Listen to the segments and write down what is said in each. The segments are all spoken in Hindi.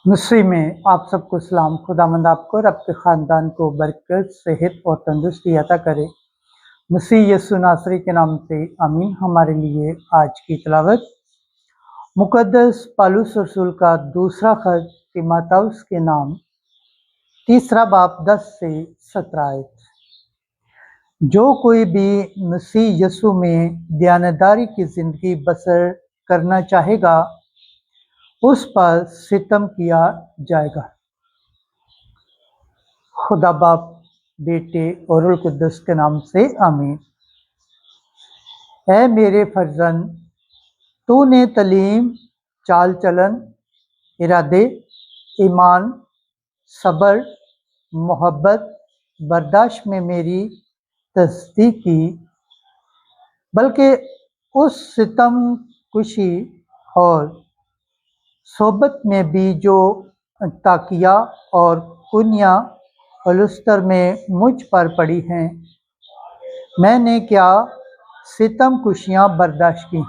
मसीह में आप सबको सलाम। खुदावंद आपको और आपके ख़ानदान को बरकत, सेहत और तंदुरुस्ती अता करे। मसीह यीशु नासरी के नाम से आमीन। हमारे लिए आज की तिलावत मुक़द्दस पौलुस रसूल का दूसरा खत तीमुथियुस के नाम, तीसरा बाब 10 से 17 आयत। जो कोई भी मसीह यीशु में दयानतदारी की ज़िंदगी बसर करना चाहेगा, उस पर सितम किया जाएगा। खुदा बाप, बेटे और रूह कुद्दुस के नाम से आमीन। ऐ मेरे फर्जंद, तूने तलीम, चाल चलन, इरादे, ईमान, सब्र, मोहब्बत, बर्दाश्त में मेरी तस्दीक की, बल्कि उस सितम कुशी और सोबत में भी जो ताकिया और कुनिया और लुस्तर में मुझ पर पड़ी हैं। मैंने क्या सितम कुशियाँ बर्दाश्त की,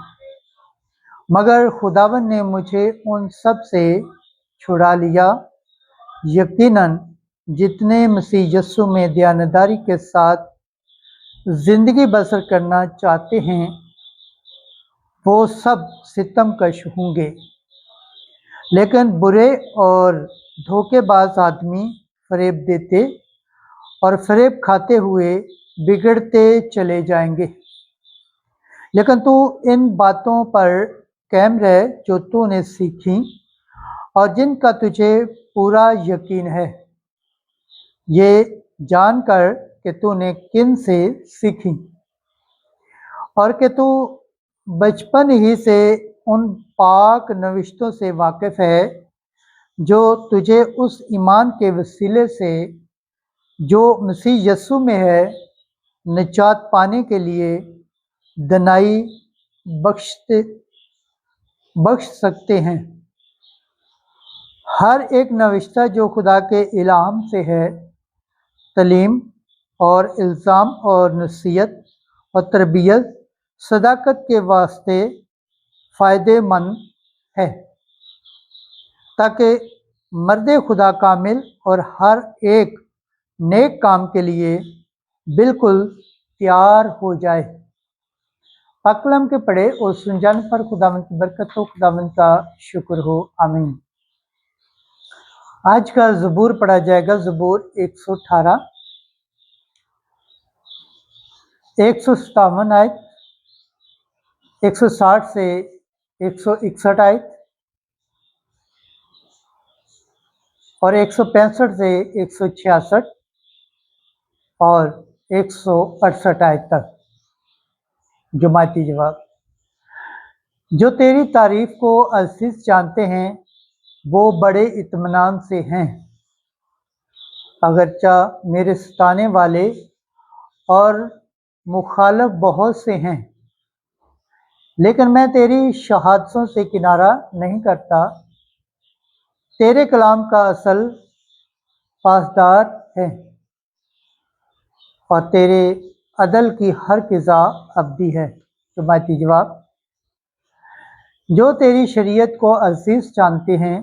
मगर खुदावन ने मुझे उन सब से छुड़ा लिया। यकीनन जितने मसीह यीशु में दयानतदारी के साथ ज़िंदगी बसर करना चाहते हैं, वो सब सितमकश होंगे, लेकिन बुरे और धोखेबाज आदमी फरेब देते और फरेब खाते हुए बिगड़ते चले जाएंगे। लेकिन तू इन बातों पर कायम रह जो तूने सीखी और जिनका तुझे पूरा यकीन है, ये जानकर कि तूने किन से सीखी और कि तू बचपन ही से उन पाक नविश्तों से वाकिफ़ है जो तुझे उस ईमान के वसीले से जो मसीह यीशु में है निजात पाने के लिए दनाई बख्श सकते हैं। हर एक नविश्ता जो खुदा के इल्हाम से है, तलीम और इल्ज़ाम और नसीहत और तरबियत सदाकत के वास्ते फ़ायदेमंद है, ताकि मर्द खुदा कामिल और हर एक नेक काम के लिए बिल्कुल तैयार हो जाए। पाकलम के पढ़े और सुन जाने पर खुदावंद की बरकत हो, खुदावंद का शुक्र हो, आमीन। आज का ज़बूर पढ़ा जाएगा। ज़बूर 118, 157 आयत, 160 से 161 आयत और 165 से 166 और 168 आयत तक। जुमाती जवाब। जो तेरी तारीफ को अज़ीज़ जानते हैं, वो बड़े इत्मीनान से हैं। अगरचा मेरे सताने वाले और मुखालफ बहुत से हैं, लेकिन मैं तेरी शहादतों से किनारा नहीं करता। तेरे कलाम का असल पासदार है और तेरे अदल की हर क़िज़ा अबदी है। जुमाती जवाब। जो तेरी शरीयत को अज़ीज़ जानते हैं,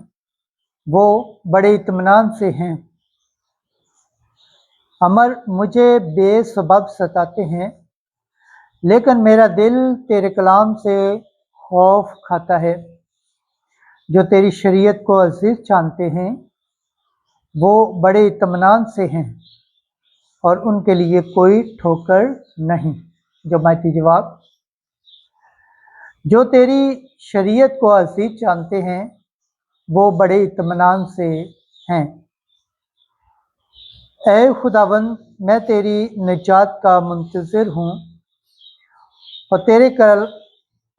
वो बड़े इत्मीनान से हैं। अमर मुझे बेसबब सताते हैं, लेकिन मेरा दिल तेरे कलाम से खौफ खाता है। जो तेरी शरीयत को अज़ीज़ जानते हैं, वो बड़े इत्मीनान से हैं और उनके लिए कोई ठोकर नहीं। जुमाती जवाब। जो तेरी शरीयत को अज़ीज़ जानते हैं, वो बड़े इत्मीनान से हैं। ऐ खुदावंद, मैं तेरी निजात का मुंतज़िर हूँ और तेरे कल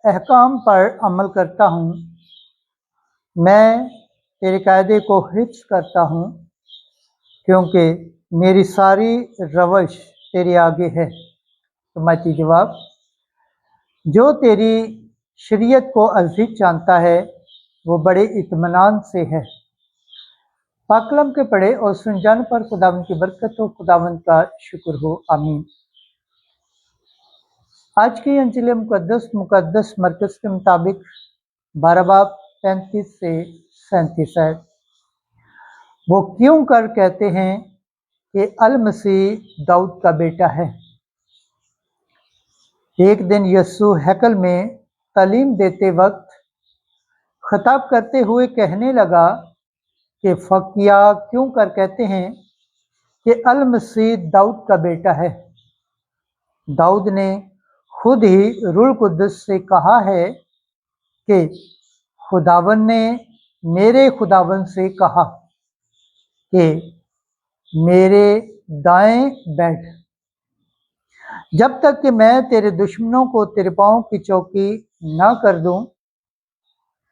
अहकाम पर अमल करता हूँ। मैं तेरे कायदे को हिफ्ज़ करता हूँ, क्योंकि मेरी सारी रवश तेरे आगे है। जुमाती जवाब। जो तेरी शरीयत को अज़ीज़ जानता है, वो बड़े इत्मीनान से है। पाकलम के पढ़े और सुन जाने पर खुदावंद की बरकत हो, खुदावंद का शुक्र हो, आमीन। आज की अंजिल मुक़द्दस मरकज़ के मुताबिक 12 बाब 35 से 37 आयत। वो क्यों कर कहते हैं कि अल मसीह दाऊद का बेटा है। एक दिन यीशु हैकल में तालीम देते वक्त खिताब करते हुए कहने लगा कि फ़किया क्यों कर कहते हैं कि अल मसीह दाऊद का बेटा है। दाऊद ने खुद ही रूह कुद्दस से कहा है कि खुदावन ने मेरे खुदावन से कहा कि मेरे दाएं बैठ, जब तक कि मैं तेरे दुश्मनों को तेरे पाँव की चौकी ना कर दूं।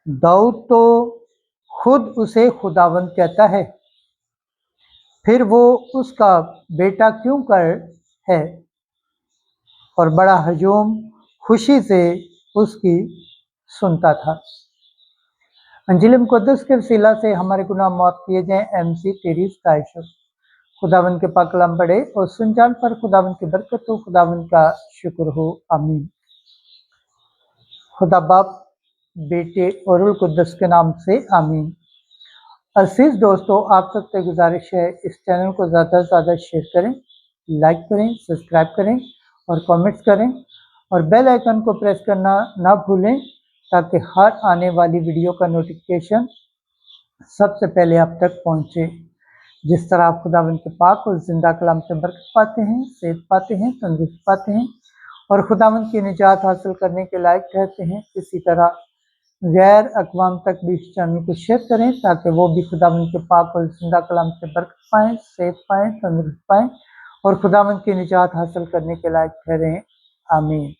दाऊद तो खुद उसे खुदावन कहता है, फिर वो उसका बेटा क्यों कर है। और बड़ा हजूम खुशी से उसकी सुनता था। अंजिल मुक़द्दस के वसीला से हमारे गुनाह माफ़ किए जाएं। MC तेरी सताइश हो। खुदावन के पाक कलाम पढ़े और सुन जान पर खुदावन की बरकत हो, खुदावन का शुक्र हो। आमीन। खुदा बाप, बेटे और रूह कुद्दस के नाम से आमीन। अजीज दोस्तों, आप सबसे गुजारिश है इस चैनल को ज़्यादा से ज़्यादा शेयर करें, लाइक करें, सब्सक्राइब करें और कमेंट्स करें और बेल आइकन को प्रेस करना ना भूलें ताकि हर आने वाली वीडियो का नोटिफिकेशन सबसे पहले आप तक पहुंचे। जिस तरह आप खुदावंद के पाक और जिंदा कलाम से बरकत पाते हैं, सेहत पाते हैं, तंदुरुस्त पाते हैं और खुदावंद की निजात हासिल करने के लायक ठहरते हैं, इसी तरह गैर अक़वाम तक भी इस चैनल को शेयर करें ताकि वो भी खुदावंद के पाक और जिंदा कलाम से बरकत पाएँ, सेहत पाएँ, तंदुरुस्त पाएँ और खुदावंद की निजात हासिल करने के लायक ठहरें। आमीन।